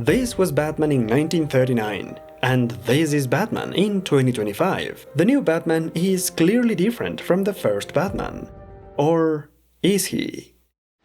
This was Batman in 1939. And this is Batman in 2025. The new Batman is clearly different from the first Batman. Or is he?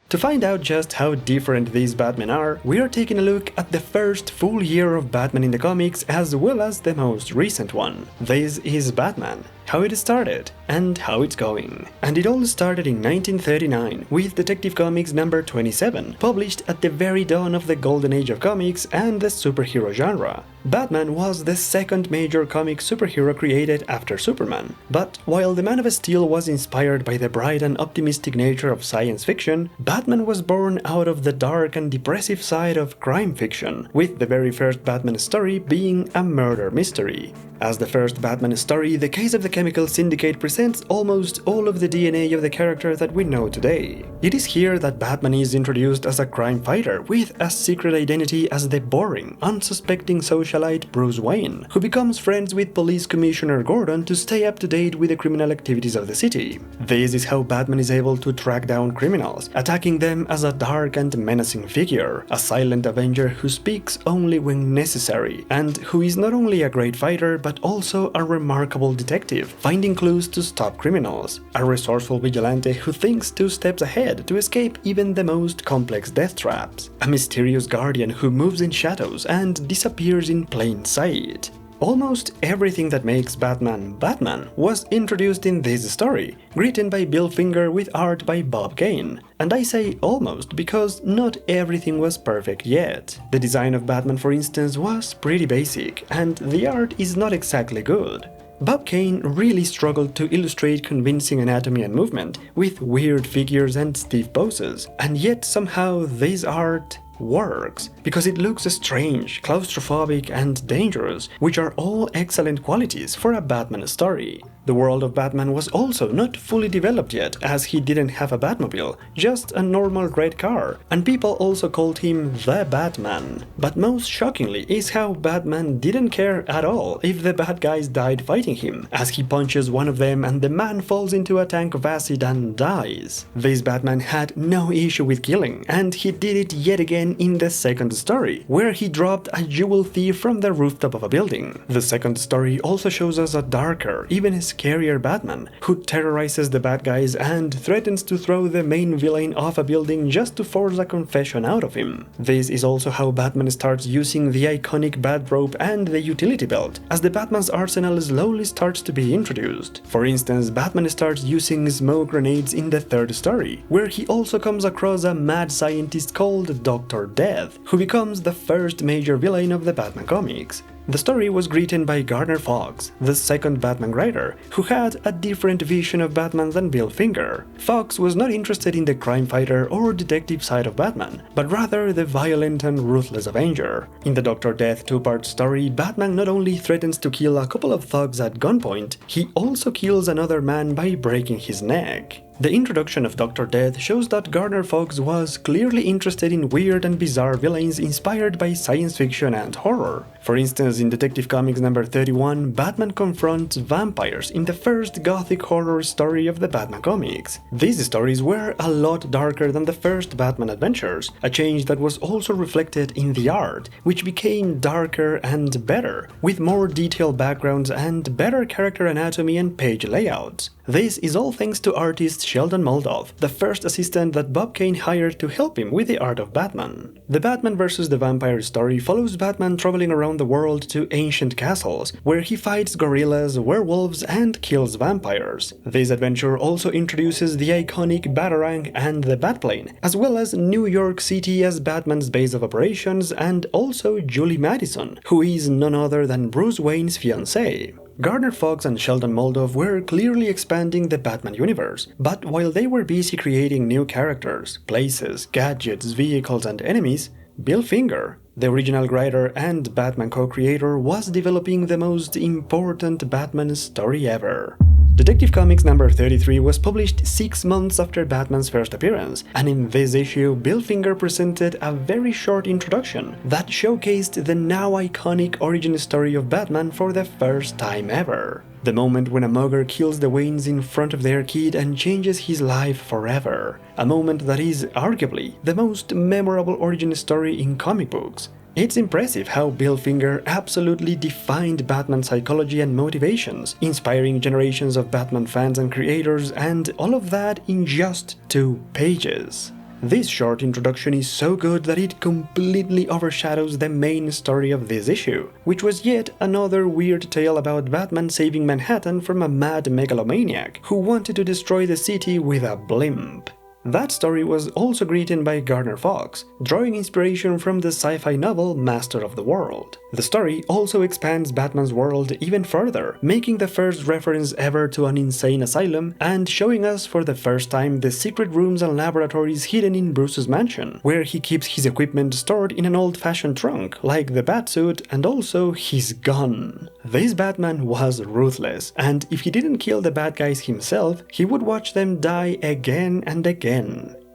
To find out just how different these Batmen are, we are taking a look at the first full year of Batman in the comics as well as the most recent one. This is Batman, how it started, and how it's going. And it all started in 1939 with Detective Comics number 27, published at the very dawn of the golden age of comics and the superhero genre. Batman was the second major comic superhero created after Superman. But while the Man of Steel was inspired by the bright and optimistic nature of science fiction, Batman was born out of the dark and depressive side of crime fiction, with the very first Batman story being a murder mystery. As the first Batman story, The Case of the Chemical Syndicate presents almost all of the DNA of the character that we know today. It is here that Batman is introduced as a crime fighter with a secret identity as the boring, unsuspecting socialite Bruce Wayne, who becomes friends with Police Commissioner Gordon to stay up to date with the criminal activities of the city. This is how Batman is able to track down criminals, attacking them as a dark and menacing figure, a silent avenger who speaks only when necessary, and who is not only a great fighter but also a remarkable detective, finding clues to stop criminals, a resourceful vigilante who thinks 2 steps ahead to escape even the most complex death traps, a mysterious guardian who moves in shadows and disappears in plain sight. Almost everything that makes Batman Batman was introduced in this story, written by Bill Finger with art by Bob Kane. And I say almost because not everything was perfect yet. The design of Batman, for instance, was pretty basic, and the art is not exactly good. Bob Kane really struggled to illustrate convincing anatomy and movement, with weird figures and stiff poses, and yet somehow this art works, because it looks strange, claustrophobic, and dangerous, which are all excellent qualities for a Batman story. The world of Batman was also not fully developed yet, as he didn't have a Batmobile, just a normal red car, and people also called him the Batman. But most shockingly is how Batman didn't care at all if the bad guys died fighting him, as he punches one of them and the man falls into a tank of acid and dies. This Batman had no issue with killing, and he did it yet again in the second story, where he dropped a jewel thief from the rooftop of a building. The second story also shows us a darker, even scarier Batman, who terrorizes the bad guys and threatens to throw the main villain off a building just to force a confession out of him. This is also how Batman starts using the iconic bat rope and the utility belt, as the Batman's arsenal slowly starts to be introduced. For instance, Batman starts using smoke grenades in the third story, where he also comes across a mad scientist called Dr. Death, who becomes the first major villain of the Batman comics. The story was written by Gardner Fox, the second Batman writer, who had a different vision of Batman than Bill Finger. Fox was not interested in the crime fighter or detective side of Batman, but rather the violent and ruthless Avenger. In the Dr. Death 2-part story, Batman not only threatens to kill a couple of thugs at gunpoint, he also kills another man by breaking his neck. The introduction of Dr. Death shows that Gardner Fox was clearly interested in weird and bizarre villains inspired by science fiction and horror. For instance, in Detective Comics number 31, Batman confronts vampires in the first gothic horror story of the Batman comics. These stories were a lot darker than the first Batman adventures, a change that was also reflected in the art, which became darker and better, with more detailed backgrounds and better character anatomy and page layouts. This is all thanks to artist Sheldon Moldoff, the first assistant that Bob Kane hired to help him with the art of Batman. The Batman vs. the Vampire story follows Batman traveling around the world to ancient castles, where he fights gorillas, werewolves, and kills vampires. This adventure also introduces the iconic Batarang and the Batplane, as well as New York City as Batman's base of operations, and also Julie Madison, who is none other than Bruce Wayne's fiancée. Gardner Fox and Sheldon Moldoff were clearly expanding the Batman universe, but while they were busy creating new characters, places, gadgets, vehicles, and enemies, Bill Finger, the original writer and Batman co-creator, was developing the most important Batman story ever. Detective Comics number 33 was published 6 months after Batman's first appearance, and in this issue, Bill Finger presented a very short introduction that showcased the now iconic origin story of Batman for the first time ever. The moment when a mugger kills the Waynes in front of their kid and changes his life forever. A moment that is arguably the most memorable origin story in comic books. It's impressive how Bill Finger absolutely defined Batman's psychology and motivations, inspiring generations of Batman fans and creators, and all of that in just 2 pages. This short introduction is so good that it completely overshadows the main story of this issue, which was yet another weird tale about Batman saving Manhattan from a mad megalomaniac who wanted to destroy the city with a blimp. That story was also written by Gardner Fox, drawing inspiration from the sci-fi novel Master of the World. The story also expands Batman's world even further, making the first reference ever to an insane asylum and showing us for the first time the secret rooms and laboratories hidden in Bruce's mansion, where he keeps his equipment stored in an old-fashioned trunk, like the Batsuit and also his gun. This Batman was ruthless, and if he didn't kill the bad guys himself, he would watch them die again and again.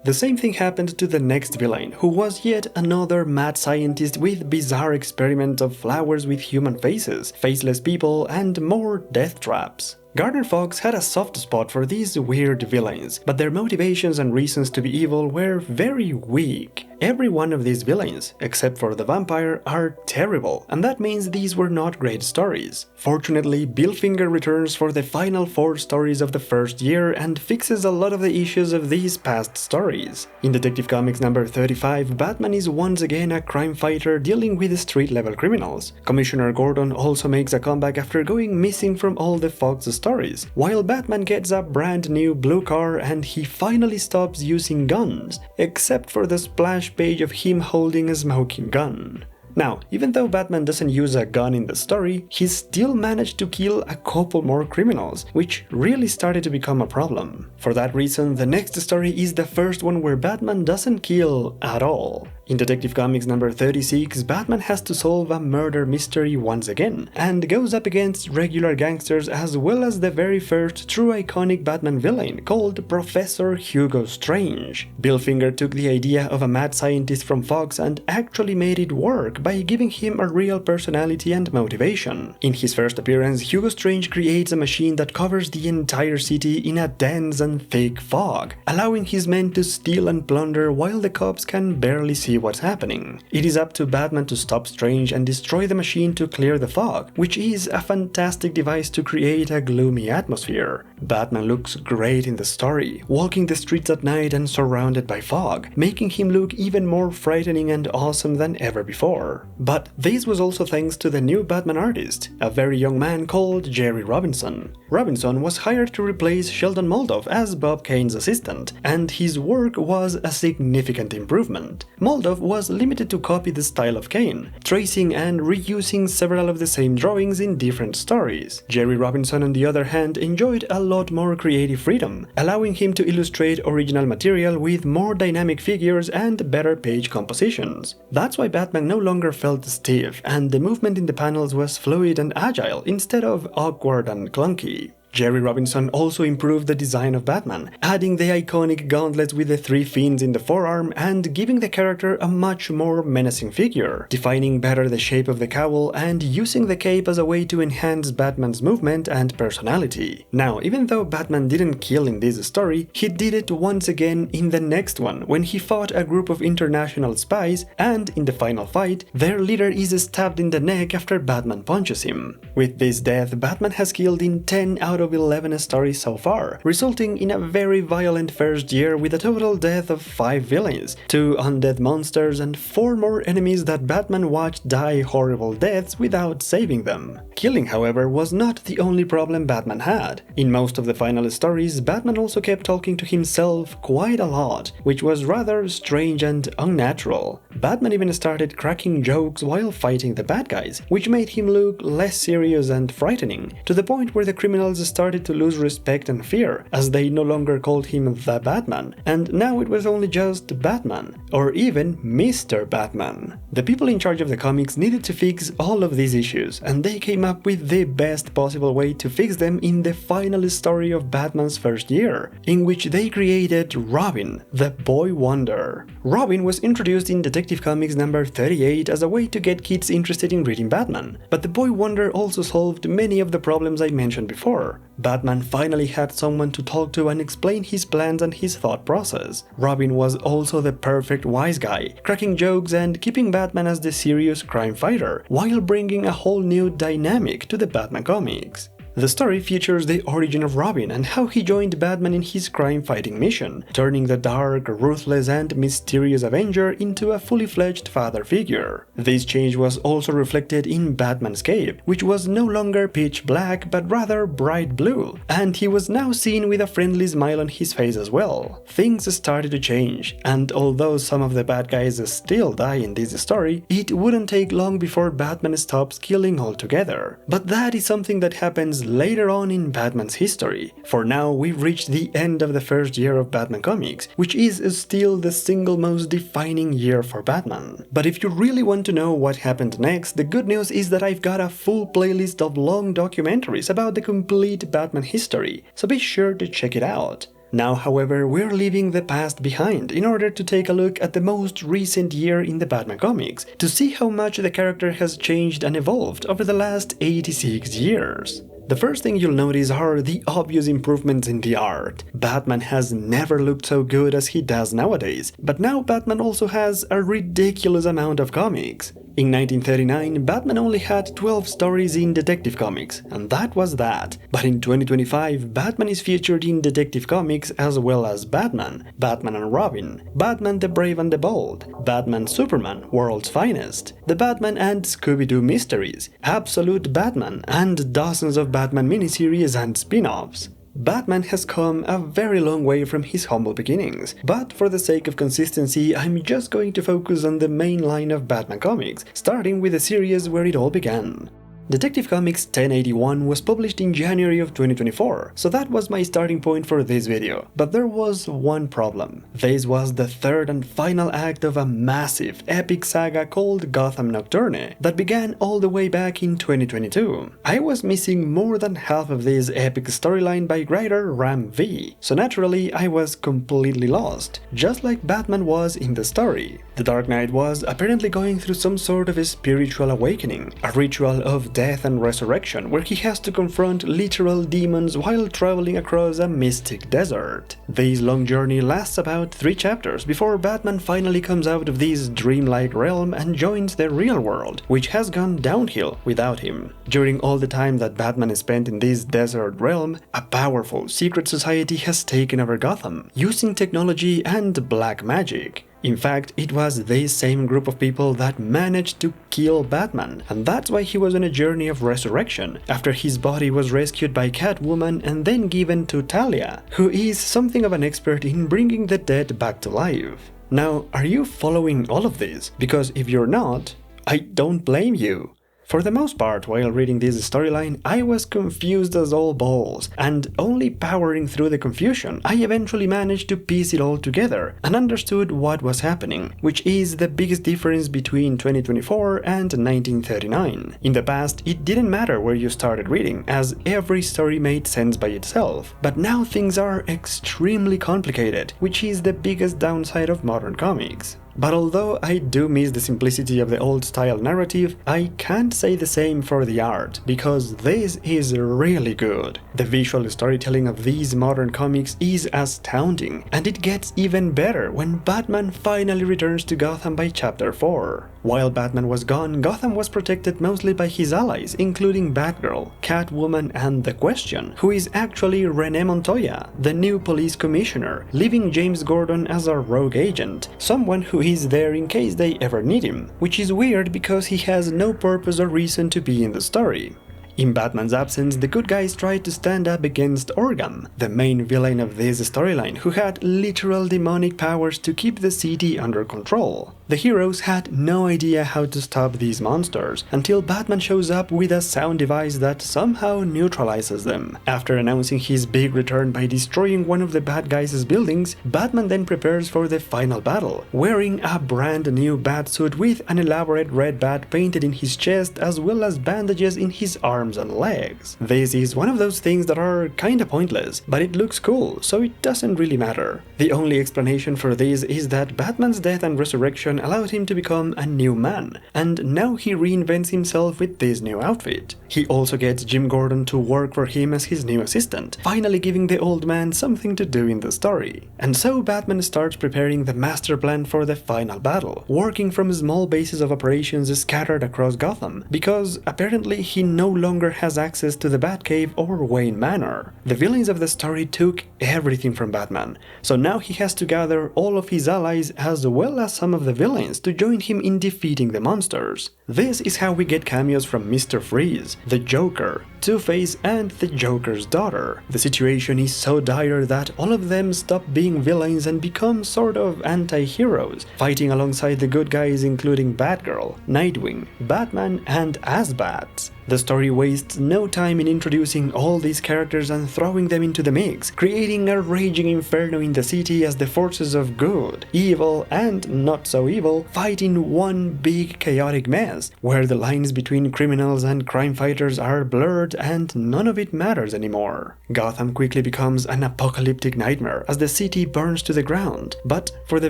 The same thing happened to the next villain, who was yet another mad scientist with bizarre experiments of flowers with human faces, faceless people, and more death traps. Gardner Fox had a soft spot for these weird villains, but their motivations and reasons to be evil were very weak. Every one of these villains, except for the vampire, are terrible, and that means these were not great stories. Fortunately, Bill Finger returns for the final 4 stories of the first year and fixes a lot of the issues of these past stories. In Detective Comics number 35, Batman is once again a crime fighter dealing with street-level criminals. Commissioner Gordon also makes a comeback after going missing from all the Fox stories, while Batman gets a brand new blue car and he finally stops using guns, except for the splash page of him holding a smoking gun. Now, even though Batman doesn't use a gun in the story, he still managed to kill a couple more criminals, which really started to become a problem. For that reason, the next story is the first one where Batman doesn't kill at all. In Detective Comics number 36, Batman has to solve a murder mystery once again, and goes up against regular gangsters as well as the very first true iconic Batman villain called Professor Hugo Strange. Bill Finger took the idea of a mad scientist from Fox and actually made it work by giving him a real personality and motivation. In his first appearance, Hugo Strange creates a machine that covers the entire city in a dense and thick fog, allowing his men to steal and plunder while the cops can barely see what's happening. It is up to Batman to stop Strange and destroy the machine to clear the fog, which is a fantastic device to create a gloomy atmosphere. Batman looks great in the story, walking the streets at night and surrounded by fog, making him look even more frightening and awesome than ever before. But this was also thanks to the new Batman artist, a very young man called Jerry Robinson. Robinson was hired to replace Sheldon Moldoff as Bob Kane's assistant, and his work was a significant improvement. Moldoff was limited to copy the style of Kane, tracing and reusing several of the same drawings in different stories. Jerry Robinson, on the other hand, enjoyed a lot more creative freedom, allowing him to illustrate original material with more dynamic figures and better page compositions. That's why Batman no longer felt stiff, and the movement in the panels was fluid and agile instead of awkward and clunky. Jerry Robinson also improved the design of Batman, adding the iconic gauntlets with the 3 fins in the forearm and giving the character a much more menacing figure, defining better the shape of the cowl and using the cape as a way to enhance Batman's movement and personality. Now, even though Batman didn't kill in this story, he did it once again in the next one, when he fought a group of international spies, and in the final fight, their leader is stabbed in the neck after Batman punches him. With this death, Batman has killed in 10 out of 11 stories so far, resulting in a very violent first year with a total death of 5 villains, 2 undead monsters, and 4 more enemies that Batman watched die horrible deaths without saving them. Killing, however, was not the only problem Batman had. In most of the final stories, Batman also kept talking to himself quite a lot, which was rather strange and unnatural. Batman even started cracking jokes while fighting the bad guys, which made him look less serious and frightening, to the point where the criminals started to lose respect and fear, as they no longer called him the Batman, and now it was only just Batman, or even Mr. Batman. The people in charge of the comics needed to fix all of these issues, and they came up with the best possible way to fix them in the final story of Batman's first year, in which they created Robin, the Boy Wonder. Robin was introduced in Detective Comics number 38 as a way to get kids interested in reading Batman, but the Boy Wonder also solved many of the problems I mentioned before. Batman finally had someone to talk to and explain his plans and his thought process. Robin was also the perfect wise guy, cracking jokes and keeping Batman as the serious crime fighter, while bringing a whole new dynamic to the Batman comics. The story features the origin of Robin and how he joined Batman in his crime-fighting mission, turning the dark, ruthless and mysterious Avenger into a fully-fledged father figure. This change was also reflected in Batman's cape, which was no longer pitch black but rather bright blue, and he was now seen with a friendly smile on his face as well. Things started to change, and although some of the bad guys still die in this story, it wouldn't take long before Batman stops killing altogether. But that is something that happens later on in Batman's history. For now, we've reached the end of the first year of Batman comics, which is still the single most defining year for Batman. But if you really want to know what happened next, the good news is that I've got a full playlist of long documentaries about the complete Batman history, so be sure to check it out. Now, however, we're leaving the past behind in order to take a look at the most recent year in the Batman comics, to see how much the character has changed and evolved over the last 86 years. The first thing you'll notice are the obvious improvements in the art. Batman has never looked so good as he does nowadays, but now Batman also has a ridiculous amount of comics. In 1939, Batman only had 12 stories in Detective Comics, and that was that. But in 2025, Batman is featured in Detective Comics as well as Batman, Batman and Robin, Batman the Brave and the Bold, Batman Superman, World's Finest, The Batman and Scooby-Doo Mysteries, Absolute Batman, and dozens of Batman miniseries and spin-offs. Batman has come a very long way from his humble beginnings, but for the sake of consistency, I'm just going to focus on the main line of Batman comics, starting with the series where it all began. Detective Comics 1081 was published in January of 2024, so that was my starting point for this video. But there was one problem. This was the third and final act of a massive, epic saga called Gotham Nocturne that began all the way back in 2022. I was missing more than half of this epic storyline by writer Ram V, so naturally I was completely lost, just like Batman was in the story. The Dark Knight was apparently going through some sort of a spiritual awakening, a ritual of death and resurrection where he has to confront literal demons while traveling across a mystic desert. This long journey lasts about 3 chapters before Batman finally comes out of this dreamlike realm and joins the real world, which has gone downhill without him. During all the time that Batman spent in this desert realm, a powerful secret society has taken over Gotham, using technology and black magic. In fact, it was this same group of people that managed to kill Batman, and that's why he was on a journey of resurrection, after his body was rescued by Catwoman and then given to Talia, who is something of an expert in bringing the dead back to life. Now, are you following all of this? Because if you're not, I don't blame you. For the most part, while reading this storyline, I was confused as all balls, and only powering through the confusion, I eventually managed to piece it all together and understood what was happening, which is the biggest difference between 2024 and 1939. In the past, it didn't matter where you started reading, as every story made sense by itself, but now things are extremely complicated, which is the biggest downside of modern comics. But although I do miss the simplicity of the old-style narrative, I can't say the same for the art, because this is really good. The visual storytelling of these modern comics is astounding, and it gets even better when Batman finally returns to Gotham by Chapter 4. While Batman was gone, Gotham was protected mostly by his allies, including Batgirl, Catwoman, and The Question, who is actually Renee Montoya, the new police commissioner, leaving James Gordon as a rogue agent, someone who is there in case they ever need him, which is weird because he has no purpose or reason to be in the story. In Batman's absence, the good guys tried to stand up against Orgam, the main villain of this storyline, who had literal demonic powers to keep the city under control. The heroes had no idea how to stop these monsters, until Batman shows up with a sound device that somehow neutralizes them. After announcing his big return by destroying one of the bad guys' buildings, Batman then prepares for the final battle, wearing a brand new batsuit with an elaborate red bat painted in his chest as well as bandages in his arms and legs. This is one of those things that are kinda pointless, but it looks cool, so it doesn't really matter. The only explanation for this is that Batman's death and resurrection allowed him to become a new man, and now he reinvents himself with this new outfit. He also gets Jim Gordon to work for him as his new assistant, finally giving the old man something to do in the story. And so Batman starts preparing the master plan for the final battle, working from small bases of operations scattered across Gotham, because apparently he no longer has access to the Batcave or Wayne Manor. The villains of the story took everything from Batman, so now he has to gather all of his allies as well as some of the villains to join him in defeating the monsters. This is how we get cameos from Mr. Freeze, the Joker, Two-Face, and the Joker's daughter. The situation is so dire that all of them stop being villains and become sort of anti-heroes, fighting alongside the good guys including Batgirl, Nightwing, Batman, and Asbats. The story wastes no time in introducing all these characters and throwing them into the mix, creating a raging inferno in the city as the forces of good, evil, and not so evil fight in one big chaotic mess, where the lines between criminals and crime fighters are blurred and none of it matters anymore. Gotham quickly becomes an apocalyptic nightmare as the city burns to the ground, but for the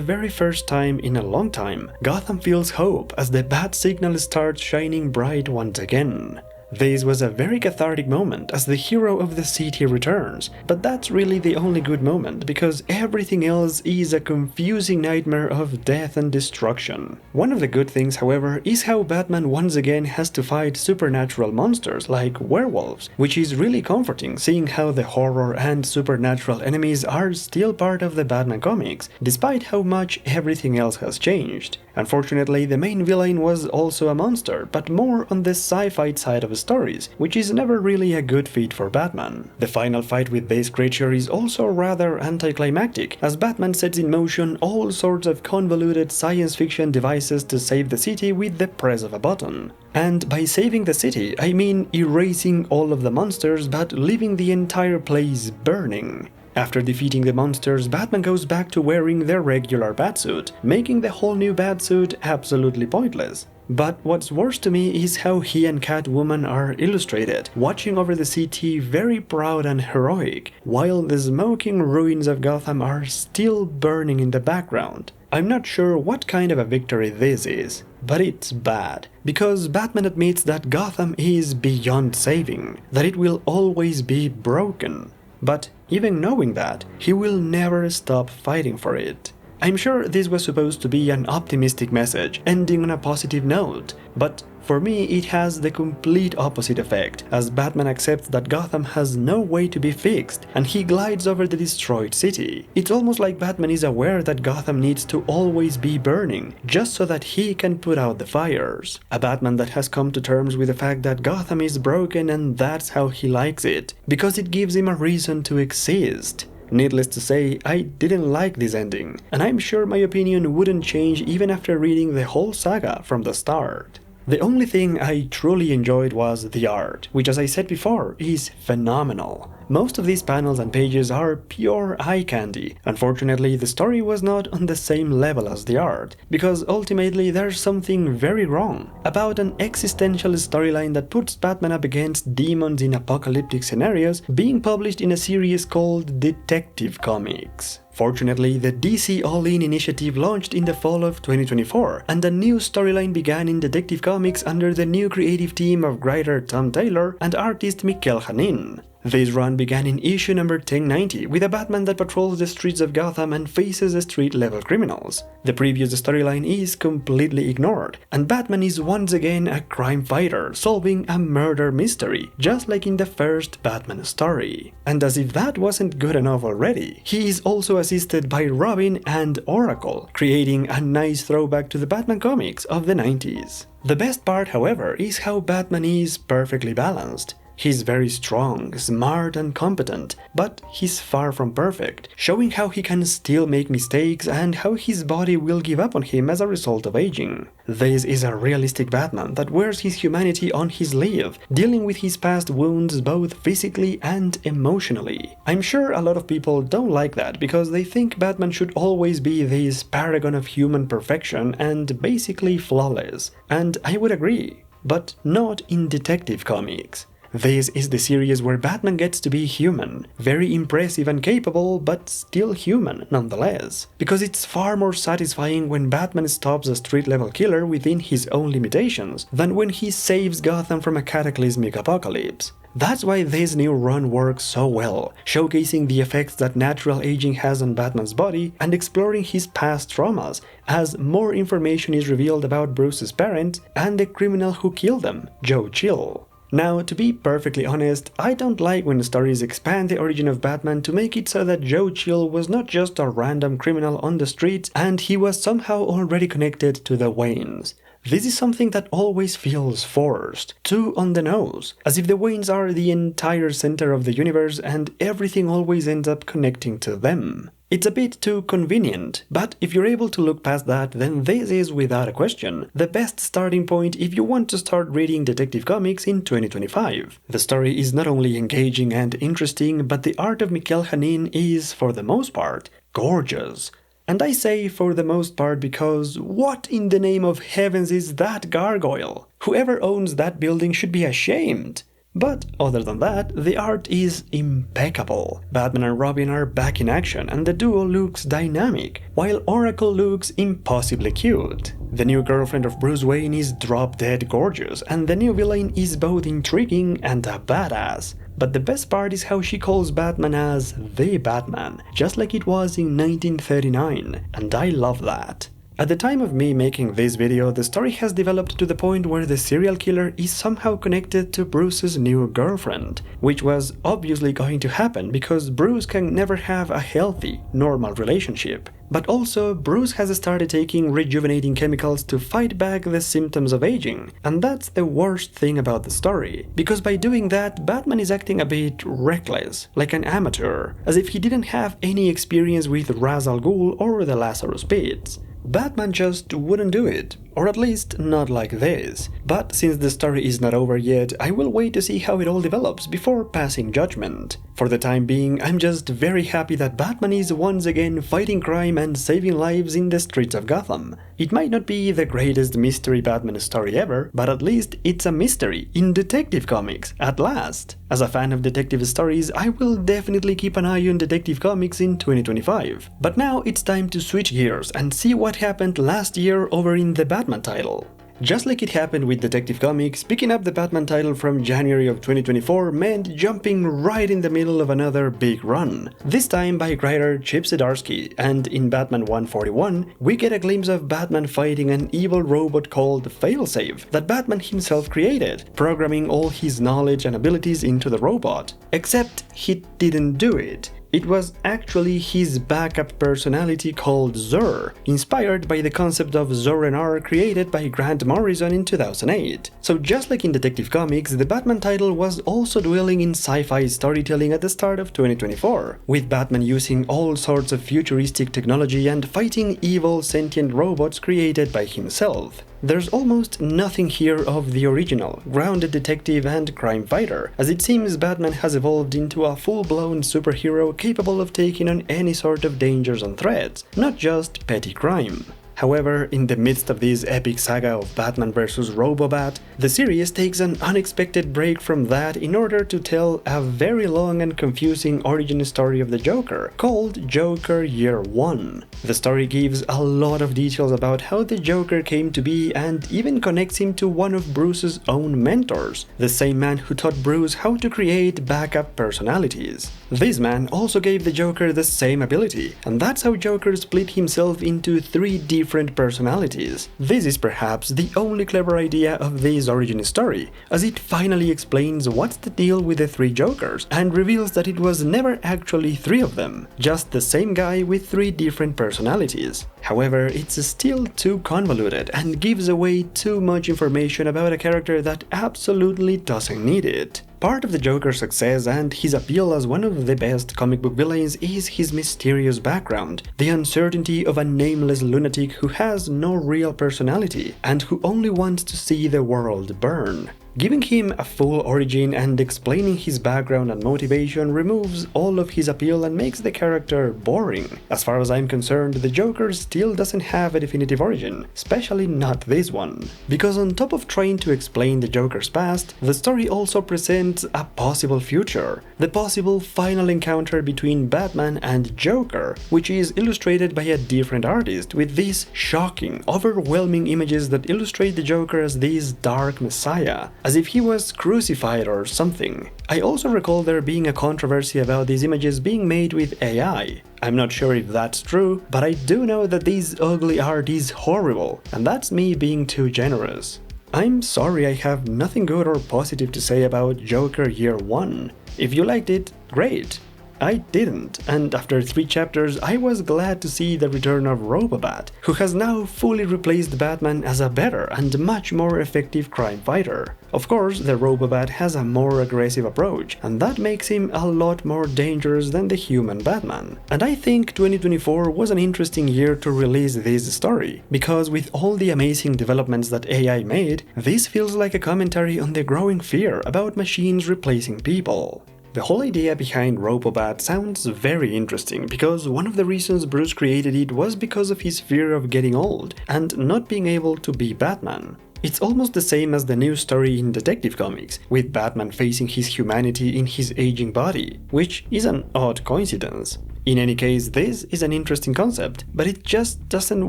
very first time in a long time, Gotham feels hope as the bat signal starts shining bright once again. This was a very cathartic moment as the hero of the city returns, but that's really the only good moment because everything else is a confusing nightmare of death and destruction. One of the good things, however, is how Batman once again has to fight supernatural monsters like werewolves, which is really comforting seeing how the horror and supernatural enemies are still part of the Batman comics, despite how much everything else has changed. Unfortunately, the main villain was also a monster, but more on the sci-fi side of stories, which is never really a good feat for Batman. The final fight with this creature is also rather anticlimactic, as Batman sets in motion all sorts of convoluted science fiction devices to save the city with the press of a button. And by saving the city, I mean erasing all of the monsters but leaving the entire place burning. After defeating the monsters, Batman goes back to wearing their regular Batsuit, making the whole new Batsuit absolutely pointless. But what's worse to me is how he and Catwoman are illustrated, watching over the city very proud and heroic, while the smoking ruins of Gotham are still burning in the background. I'm not sure what kind of a victory this is, but it's bad, because Batman admits that Gotham is beyond saving, that it will always be broken. But even knowing that, he will never stop fighting for it. I'm sure this was supposed to be an optimistic message, ending on a positive note, but for me it has the complete opposite effect, as Batman accepts that Gotham has no way to be fixed, and he glides over the destroyed city. It's almost like Batman is aware that Gotham needs to always be burning, just so that he can put out the fires. A Batman that has come to terms with the fact that Gotham is broken and that's how he likes it, because it gives him a reason to exist. Needless to say, I didn't like this ending, and I'm sure my opinion wouldn't change even after reading the whole saga from the start. The only thing I truly enjoyed was the art, which, as I said before, is phenomenal. Most of these panels and pages are pure eye candy. Unfortunately, the story was not on the same level as the art, because ultimately there's something very wrong about an existential storyline that puts Batman up against demons in apocalyptic scenarios being published in a series called Detective Comics. Fortunately, the DC All-In initiative launched in the fall of 2024, and a new storyline began in Detective Comics under the new creative team of writer Tom Taylor and artist Mikel Janín. This run began in issue number 1090 with a Batman that patrols the streets of Gotham and faces street-level criminals. The previous storyline is completely ignored, and Batman is once again a crime fighter solving a murder mystery, just like in the first Batman story. And as if that wasn't good enough already, he is also assisted by Robin and Oracle, creating a nice throwback to the Batman comics of the 90s. The best part, however, is how Batman is perfectly balanced. He's very strong, smart and competent, but he's far from perfect, showing how he can still make mistakes and how his body will give up on him as a result of aging. This is a realistic Batman that wears his humanity on his sleeve, dealing with his past wounds both physically and emotionally. I'm sure a lot of people don't like that because they think Batman should always be this paragon of human perfection and basically flawless, and I would agree, but not in Detective Comics. This is the series where Batman gets to be human, very impressive and capable, but still human nonetheless. Because it's far more satisfying when Batman stops a street-level killer within his own limitations than when he saves Gotham from a cataclysmic apocalypse. That's why this new run works so well, showcasing the effects that natural aging has on Batman's body and exploring his past traumas, as more information is revealed about Bruce's parents and the criminal who killed them, Joe Chill. Now, to be perfectly honest, I don't like when stories expand the origin of Batman to make it so that Joe Chill was not just a random criminal on the streets and he was somehow already connected to the Waynes. This is something that always feels forced, too on the nose, as if the Waynes are the entire center of the universe and everything always ends up connecting to them. It's a bit too convenient, but if you're able to look past that, then this is, without a question, the best starting point if you want to start reading Detective Comics in 2025. The story is not only engaging and interesting, but the art of Mikel Janín is, for the most part, gorgeous. And I say for the most part because what in the name of heavens is that gargoyle? Whoever owns that building should be ashamed. But other than that, the art is impeccable. Batman and Robin are back in action and the duo looks dynamic, while Oracle looks impossibly cute. The new girlfriend of Bruce Wayne is drop-dead gorgeous, and the new villain is both intriguing and a badass. But the best part is how she calls Batman as the Batman, just like it was in 1939, and I love that. At the time of me making this video, the story has developed to the point where the serial killer is somehow connected to Bruce's new girlfriend, which was obviously going to happen because Bruce can never have a healthy, normal relationship. But also, Bruce has started taking rejuvenating chemicals to fight back the symptoms of aging, and that's the worst thing about the story, because by doing that, Batman is acting a bit reckless, like an amateur, as if he didn't have any experience with Ra's al Ghul or the Lazarus Pits. Batman just wouldn't do it, or at least not like this. But since the story is not over yet, I will wait to see how it all develops before passing judgment. For the time being, I'm just very happy that Batman is once again fighting crime and saving lives in the streets of Gotham. It might not be the greatest mystery Batman story ever, but at least it's a mystery in Detective Comics, at last. As a fan of detective stories, I will definitely keep an eye on Detective Comics in 2025. But now it's time to switch gears and see what happened last year over in the Batman title. Just like it happened with Detective Comics, picking up the Batman title from January of 2024 meant jumping right in the middle of another big run, this time by writer Chip Zdarsky, and in Batman 141, we get a glimpse of Batman fighting an evil robot called Failsafe that Batman himself created, programming all his knowledge and abilities into the robot. Except he didn't do it. It was actually his backup personality called Zur, inspired by the concept of Zur-En-Arrh created by Grant Morrison in 2008. So just like in Detective Comics, the Batman title was also dwelling in sci-fi storytelling at the start of 2024, with Batman using all sorts of futuristic technology and fighting evil sentient robots created by himself. There's almost nothing here of the original, grounded detective and crime fighter, as it seems Batman has evolved into a full-blown superhero capable of taking on any sort of dangers and threats, not just petty crime. However, in the midst of this epic saga of Batman vs. Robobat, the series takes an unexpected break from that in order to tell a very long and confusing origin story of the Joker, called Joker Year One. The story gives a lot of details about how the Joker came to be and even connects him to one of Bruce's own mentors, the same man who taught Bruce how to create backup personalities. This man also gave the Joker the same ability, and that's how Joker split himself into 3 different personalities. This is perhaps the only clever idea of this origin story, as it finally explains what's the deal with the 3 Jokers, and reveals that it was never actually 3 of them, just the same guy with 3 different personalities. However, it's still too convoluted and gives away too much information about a character that absolutely doesn't need it. Part of the Joker's success and his appeal as one of the best comic book villains is his mysterious background, the uncertainty of a nameless lunatic who has no real personality and who only wants to see the world burn. Giving him a full origin and explaining his background and motivation removes all of his appeal and makes the character boring. As far as I'm concerned, the Joker still doesn't have a definitive origin, especially not this one. Because on top of trying to explain the Joker's past, the story also presents a possible future, the possible final encounter between Batman and Joker, which is illustrated by a different artist with these shocking, overwhelming images that illustrate the Joker as this dark messiah, as if he was crucified or something. I also recall there being a controversy about these images being made with AI. I'm not sure if that's true, but I do know that this ugly art is horrible, and that's me being too generous. I'm sorry, I have nothing good or positive to say about Joker Year 1. If you liked it, great. I didn't, and after 3 chapters I was glad to see the return of Robobat, who has now fully replaced Batman as a better and much more effective crime fighter. Of course, the Robobat has a more aggressive approach, and that makes him a lot more dangerous than the human Batman. And I think 2024 was an interesting year to release this story, because with all the amazing developments that AI made, this feels like a commentary on the growing fear about machines replacing people. The whole idea behind Robobat sounds very interesting, because one of the reasons Bruce created it was because of his fear of getting old and not being able to be Batman. It's almost the same as the new story in Detective Comics, with Batman facing his humanity in his aging body, which is an odd coincidence. In any case, this is an interesting concept, but it just doesn't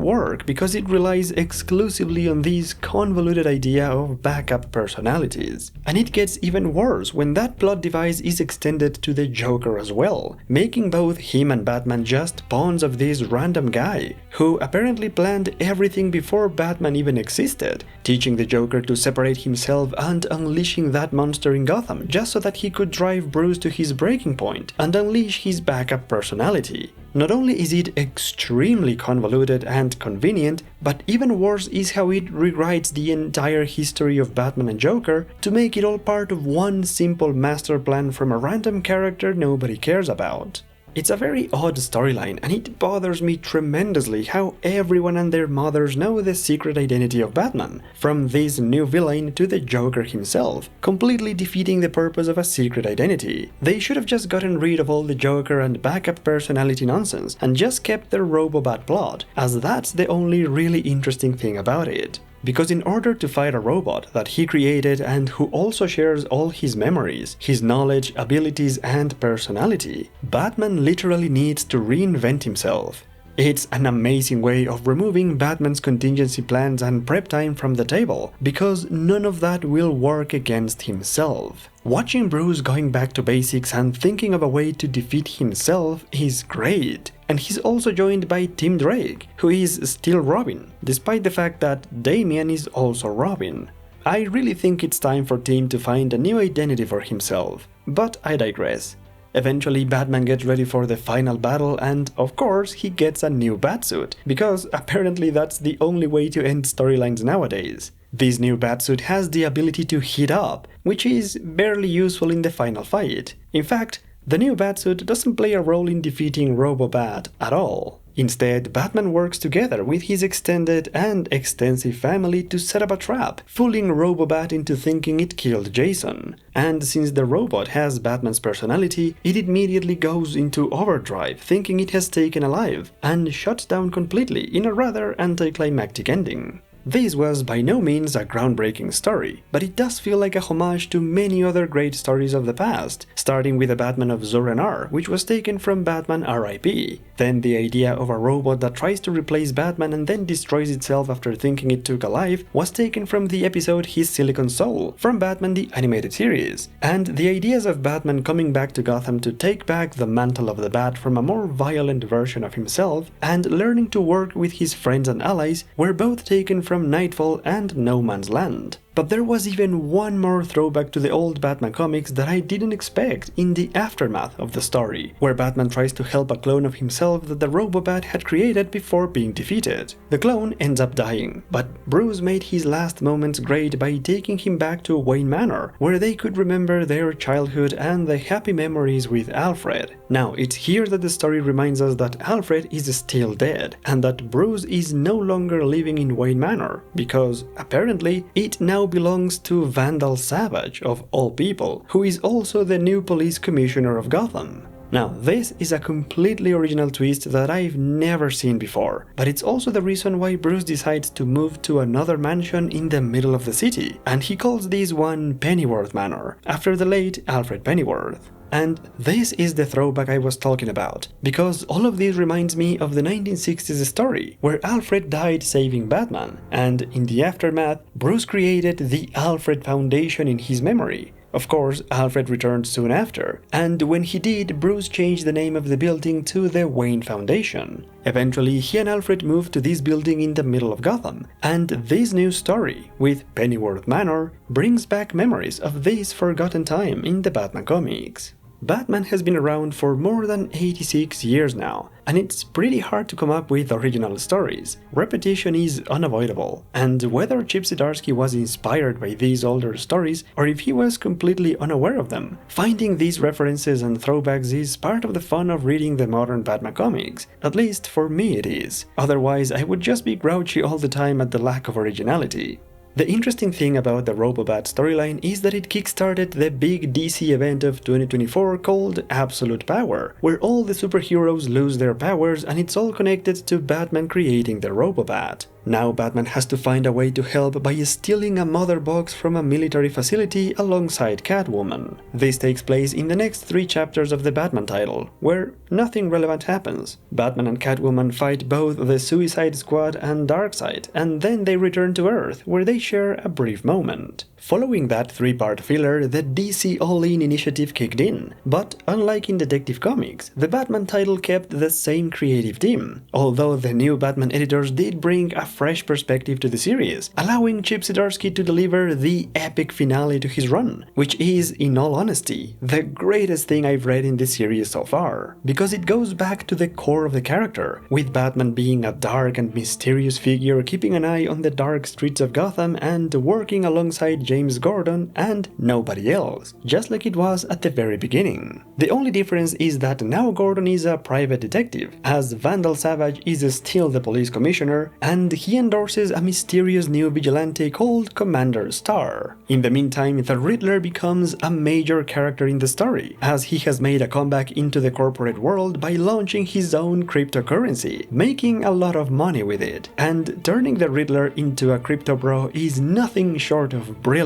work because it relies exclusively on this convoluted idea of backup personalities. And it gets even worse when that plot device is extended to the Joker as well, making both him and Batman just pawns of this random guy, who apparently planned everything before Batman even existed, teaching the Joker to separate himself and unleashing that monster in Gotham just so that he could drive Bruce to his breaking point and unleash his backup personality. Not only is it extremely convoluted and convenient, but even worse is how it rewrites the entire history of Batman and Joker to make it all part of one simple master plan from a random character nobody cares about. It's a very odd storyline, and it bothers me tremendously how everyone and their mothers know the secret identity of Batman, from this new villain to the Joker himself, completely defeating the purpose of a secret identity. They should have just gotten rid of all the Joker and backup personality nonsense and just kept their Robobat plot, as that's the only really interesting thing about it. Because in order to fight a robot that he created and who also shares all his memories, his knowledge, abilities, and personality, Batman literally needs to reinvent himself. It's an amazing way of removing Batman's contingency plans and prep time from the table, because none of that will work against himself. Watching Bruce going back to basics and thinking of a way to defeat himself is great. And he's also joined by Tim Drake, who is still Robin, despite the fact that Damian is also Robin. I really think it's time for Tim to find a new identity for himself, but I digress. Eventually, Batman gets ready for the final battle, and of course he gets a new Batsuit, because apparently that's the only way to end storylines nowadays. This new Batsuit has the ability to heat up, which is barely useful in the final fight. In fact, the new Batsuit doesn't play a role in defeating Robobat at all. Instead, Batman works together with his extended and extensive family to set up a trap, fooling Robobat into thinking it killed Jason. And since the robot has Batman's personality, it immediately goes into overdrive, thinking it has taken alive, and shuts down completely in a rather anticlimactic ending. This was by no means a groundbreaking story, but it does feel like a homage to many other great stories of the past, starting with the Batman of Zur-En-Arrh, which was taken from Batman R.I.P. Then the idea of a robot that tries to replace Batman and then destroys itself after thinking it took a life was taken from the episode His Silicon Soul from Batman the Animated Series. And the ideas of Batman coming back to Gotham to take back the mantle of the Bat from a more violent version of himself and learning to work with his friends and allies were both taken from Nightfall and No Man's Land. But there was even one more throwback to the old Batman comics that I didn't expect in the aftermath of the story, where Batman tries to help a clone of himself that the Robobat had created before being defeated. The clone ends up dying, but Bruce made his last moments great by taking him back to Wayne Manor, where they could remember their childhood and the happy memories with Alfred. Now, it's here that the story reminds us that Alfred is still dead, and that Bruce is no longer living in Wayne Manor, because apparently it now now belongs to Vandal Savage, of all people, who is also the new police commissioner of Gotham. Now, this is a completely original twist that I've never seen before, but it's also the reason why Bruce decides to move to another mansion in the middle of the city, and he calls this one Pennyworth Manor, after the late Alfred Pennyworth. And this is the throwback I was talking about, because all of this reminds me of the 1960s story, where Alfred died saving Batman, and in the aftermath, Bruce created the Alfred Foundation in his memory. Of course, Alfred returned soon after, and when he did, Bruce changed the name of the building to the Wayne Foundation. Eventually, he and Alfred moved to this building in the middle of Gotham, and this new story, with Pennyworth Manor, brings back memories of this forgotten time in the Batman comics. Batman has been around for more than 86 years now, and it's pretty hard to come up with original stories. Repetition is unavoidable, and whether Chip Zdarsky was inspired by these older stories or if he was completely unaware of them, finding these references and throwbacks is part of the fun of reading the modern Batman comics. At least for me it is. Otherwise, I would just be grouchy all the time at the lack of originality. The interesting thing about the Robobat storyline is that it kickstarted the big DC event of 2024 called Absolute Power, where all the superheroes lose their powers and it's all connected to Batman creating the Robobat. Now Batman has to find a way to help by stealing a mother box from a military facility alongside Catwoman. This takes place in the next 3 chapters of the Batman title, where nothing relevant happens. Batman and Catwoman fight both the Suicide Squad and Darkseid, and then they return to Earth, where they share a brief moment. Following that 3-part filler, the DC All-In initiative kicked in, but unlike in Detective Comics, the Batman title kept the same creative team, although the new Batman editors did bring a fresh perspective to the series, allowing Chip Zdarsky to deliver the epic finale to his run, which is, in all honesty, the greatest thing I've read in this series so far, because it goes back to the core of the character, with Batman being a dark and mysterious figure keeping an eye on the dark streets of Gotham and working alongside James Gordon and nobody else, just like it was at the very beginning. The only difference is that now Gordon is a private detective, as Vandal Savage is still the police commissioner, and he endorses a mysterious new vigilante called Commander Starr. In the meantime, the Riddler becomes a major character in the story, as he has made a comeback into the corporate world by launching his own cryptocurrency, making a lot of money with it, and turning the Riddler into a crypto bro is nothing short of brilliant.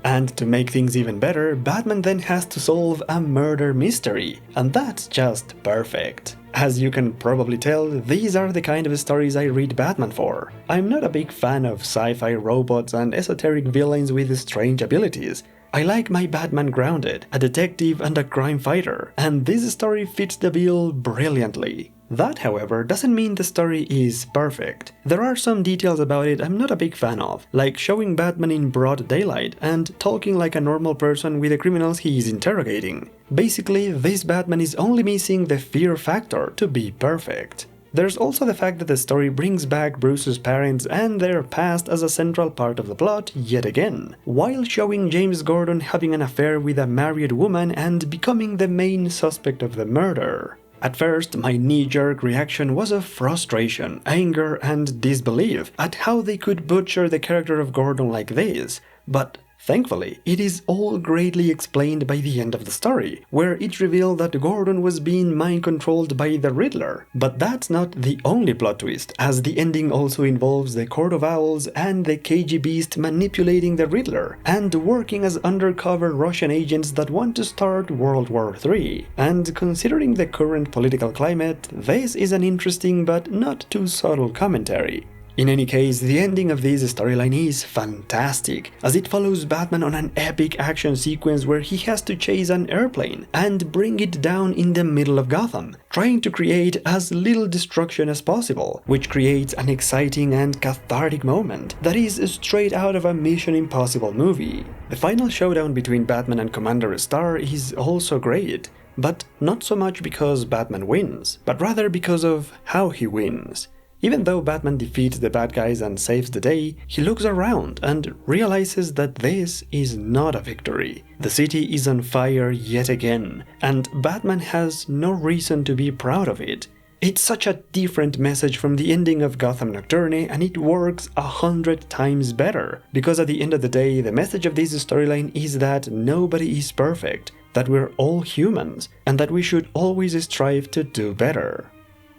And to make things even better, Batman then has to solve a murder mystery, and that's just perfect. As you can probably tell, these are the kind of stories I read Batman for. I'm not a big fan of sci-fi robots and esoteric villains with strange abilities. I like my Batman grounded, a detective and a crime fighter, and this story fits the bill brilliantly. That, however, doesn't mean the story is perfect. There are some details about it I'm not a big fan of, like showing Batman in broad daylight and talking like a normal person with the criminals he is interrogating. Basically, this Batman is only missing the fear factor to be perfect. There's also the fact that the story brings back Bruce's parents and their past as a central part of the plot yet again, while showing James Gordon having an affair with a married woman and becoming the main suspect of the murder. At first, my knee-jerk reaction was of frustration, anger, and disbelief at how they could butcher the character of Gordon like this, but thankfully, it is all greatly explained by the end of the story, where it revealed that Gordon was being mind-controlled by the Riddler. But that's not the only plot twist, as the ending also involves the Court of Owls and the KG Beast manipulating the Riddler, and working as undercover Russian agents that want to start World War III. And considering the current political climate, this is an interesting but not too subtle commentary. In any case, the ending of this storyline is fantastic, as it follows Batman on an epic action sequence where he has to chase an airplane and bring it down in the middle of Gotham, trying to create as little destruction as possible, which creates an exciting and cathartic moment that is straight out of a Mission Impossible movie. The final showdown between Batman and Commander Starr is also great, but not so much because Batman wins, but rather because of how he wins. Even though Batman defeats the bad guys and saves the day, he looks around and realizes that this is not a victory. The city is on fire yet again, and Batman has no reason to be proud of it. It's such a different message from the ending of Gotham Nocturne, and it works 100 times better, because at the end of the day, the message of this storyline is that nobody is perfect, that we're all humans, and that we should always strive to do better.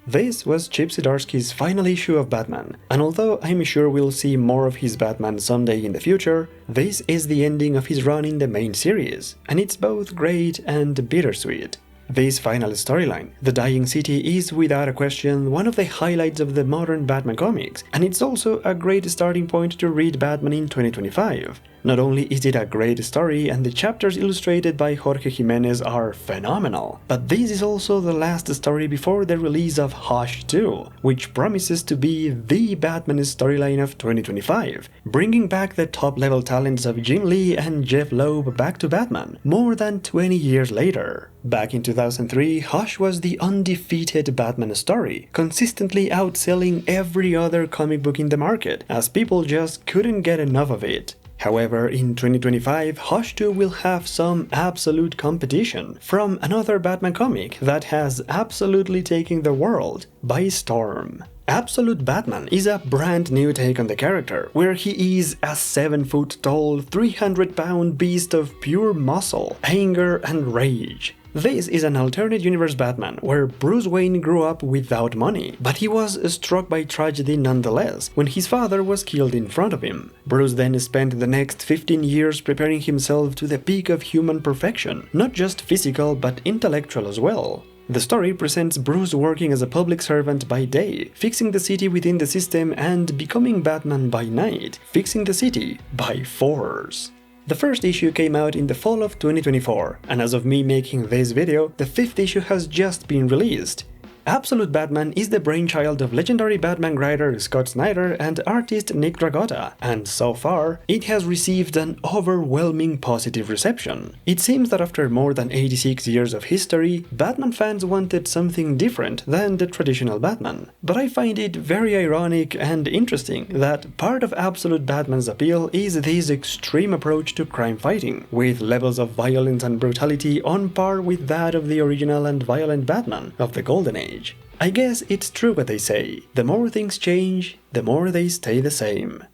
This was Chip Zdarsky's final issue of Batman, and although I'm sure we'll see more of his Batman someday in the future, this is the ending of his run in the main series, and it's both great and bittersweet. This final storyline, The Dying City, is without a question one of the highlights of the modern Batman comics, and it's also a great starting point to read Batman in 2025. Not only is it a great story and the chapters illustrated by Jorge Jimenez are phenomenal, but this is also the last story before the release of Hush 2, which promises to be the Batman storyline of 2025, bringing back the top-level talents of Jim Lee and Jeff Loeb back to Batman, more than 20 years later. Back in 2003, Hush was the undefeated Batman story, consistently outselling every other comic book in the market, as people just couldn't get enough of it. However, in 2025, Hush 2 will have some absolute competition from another Batman comic that has absolutely taken the world by storm. Absolute Batman is a brand new take on the character, where he is a 7-foot-tall, 300-pound beast of pure muscle, anger and rage. This is an alternate universe Batman, where Bruce Wayne grew up without money, but he was struck by tragedy nonetheless, when his father was killed in front of him. Bruce then spent the next 15 years preparing himself to the peak of human perfection, not just physical but intellectual as well. The story presents Bruce working as a public servant by day, fixing the city within the system, and becoming Batman by night, fixing the city by force. The first issue came out in the fall of 2024, and as of me making this video, the 5th issue has just been released. Absolute Batman is the brainchild of legendary Batman writer Scott Snyder and artist Nick Dragotta, and so far, it has received an overwhelming positive reception. It seems that after more than 86 years of history, Batman fans wanted something different than the traditional Batman. But I find it very ironic and interesting that part of Absolute Batman's appeal is this extreme approach to crime fighting, with levels of violence and brutality on par with that of the original and violent Batman of the Golden Age. I guess it's true what they say, the more things change, the more they stay the same.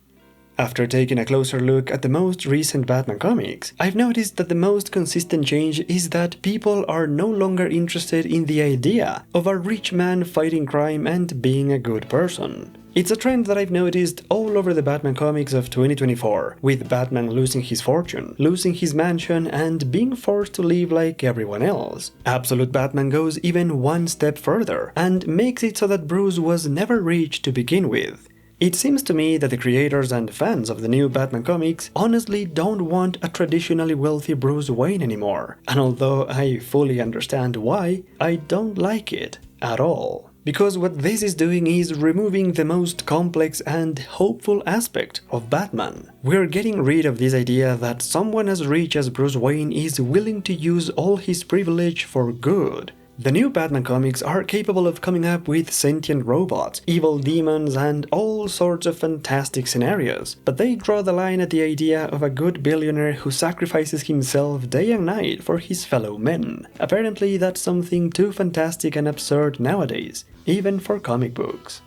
After taking a closer look at the most recent Batman comics, I've noticed that the most consistent change is that people are no longer interested in the idea of a rich man fighting crime and being a good person. It's a trend that I've noticed all over the Batman comics of 2024, with Batman losing his fortune, losing his mansion, and being forced to live like everyone else. Absolute Batman goes even one step further, and makes it so that Bruce was never rich to begin with. It seems to me that the creators and fans of the new Batman comics honestly don't want a traditionally wealthy Bruce Wayne anymore, and although I fully understand why, I don't like it at all. Because what this is doing is removing the most complex and hopeful aspect of Batman. We're getting rid of this idea that someone as rich as Bruce Wayne is willing to use all his privilege for good. The new Batman comics are capable of coming up with sentient robots, evil demons, and all sorts of fantastic scenarios, but they draw the line at the idea of a good billionaire who sacrifices himself day and night for his fellow men. Apparently that's something too fantastic and absurd nowadays, even for comic books.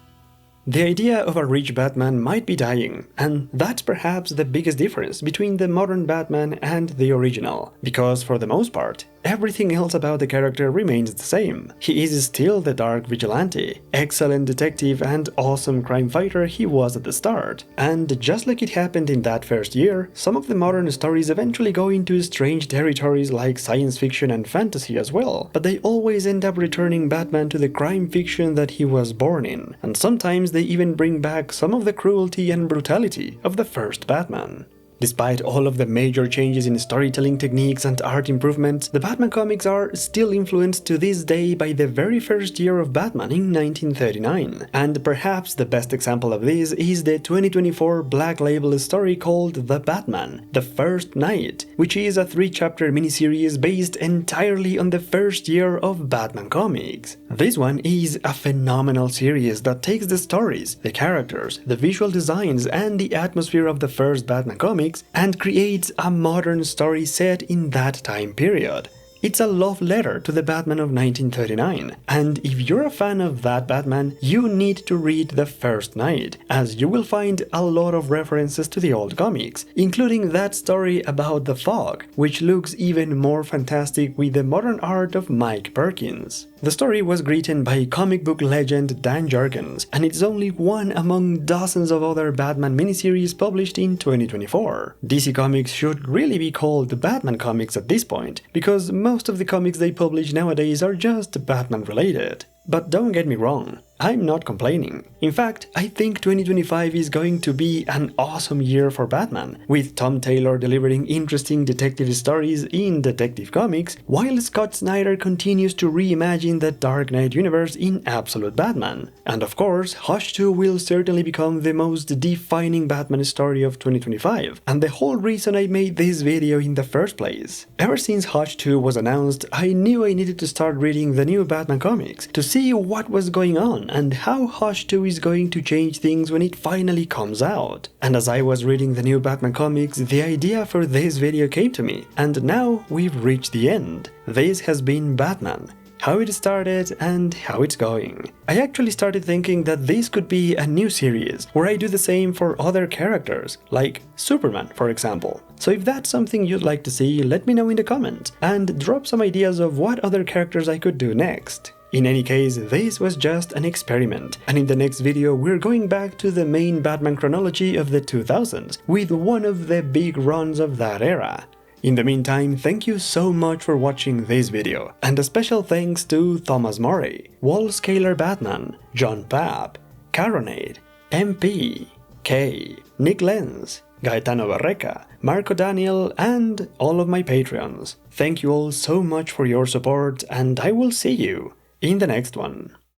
The idea of a rich Batman might be dying, and that's perhaps the biggest difference between the modern Batman and the original, because for the most part, everything else about the character remains the same. He is still the dark vigilante, excellent detective and awesome crime fighter he was at the start. And just like it happened in that first year, some of the modern stories eventually go into strange territories like science fiction and fantasy as well, but they always end up returning Batman to the crime fiction that he was born in, and sometimes they even bring back some of the cruelty and brutality of the first Batman. Despite all of the major changes in storytelling techniques and art improvements, the Batman comics are still influenced to this day by the very first year of Batman in 1939. And perhaps the best example of this is the 2024 Black Label story called The Batman, The First Night, which is a 3-chapter miniseries based entirely on the first year of Batman comics. This one is a phenomenal series that takes the stories, the characters, the visual designs, and the atmosphere of the first Batman comics and creates a modern story set in that time period. It's a love letter to the Batman of 1939, and if you're a fan of that Batman, you need to read The First Knight, as you will find a lot of references to the old comics, including that story about the fog, which looks even more fantastic with the modern art of Mike Perkins. The story was written by comic book legend Dan Jurgens, and it's only one among dozens of other Batman miniseries published in 2024. DC Comics should really be called Batman Comics at this point, because most of the comics they publish nowadays are just Batman related. But don't get me wrong, I'm not complaining. In fact, I think 2025 is going to be an awesome year for Batman, with Tom Taylor delivering interesting detective stories in Detective Comics, while Scott Snyder continues to reimagine the Dark Knight universe in Absolute Batman. And of course, Hush 2 will certainly become the most defining Batman story of 2025, and the whole reason I made this video in the first place. Ever since Hush 2 was announced, I knew I needed to start reading the new Batman comics to see what was going on and how Hush 2 is going to change things when it finally comes out. And as I was reading the new Batman comics, the idea for this video came to me, and now we've reached the end. This has been Batman, how it started and how it's going. I actually started thinking that this could be a new series, where I do the same for other characters, like Superman for example. So if that's something you'd like to see, let me know in the comments, and drop some ideas of what other characters I could do next. In any case, this was just an experiment, and in the next video we're going back to the main Batman chronology of the 2000s, with one of the big runs of that era. In the meantime, thank you so much for watching this video, and a special thanks to Thomas Murray, Wall Scalar Batman, John Papp, Caronade, MP, K, Nick Lenz, Gaetano Barreca, Marco Daniel, and all of my Patreons. Thank you all so much for your support, and I will see you in the next one.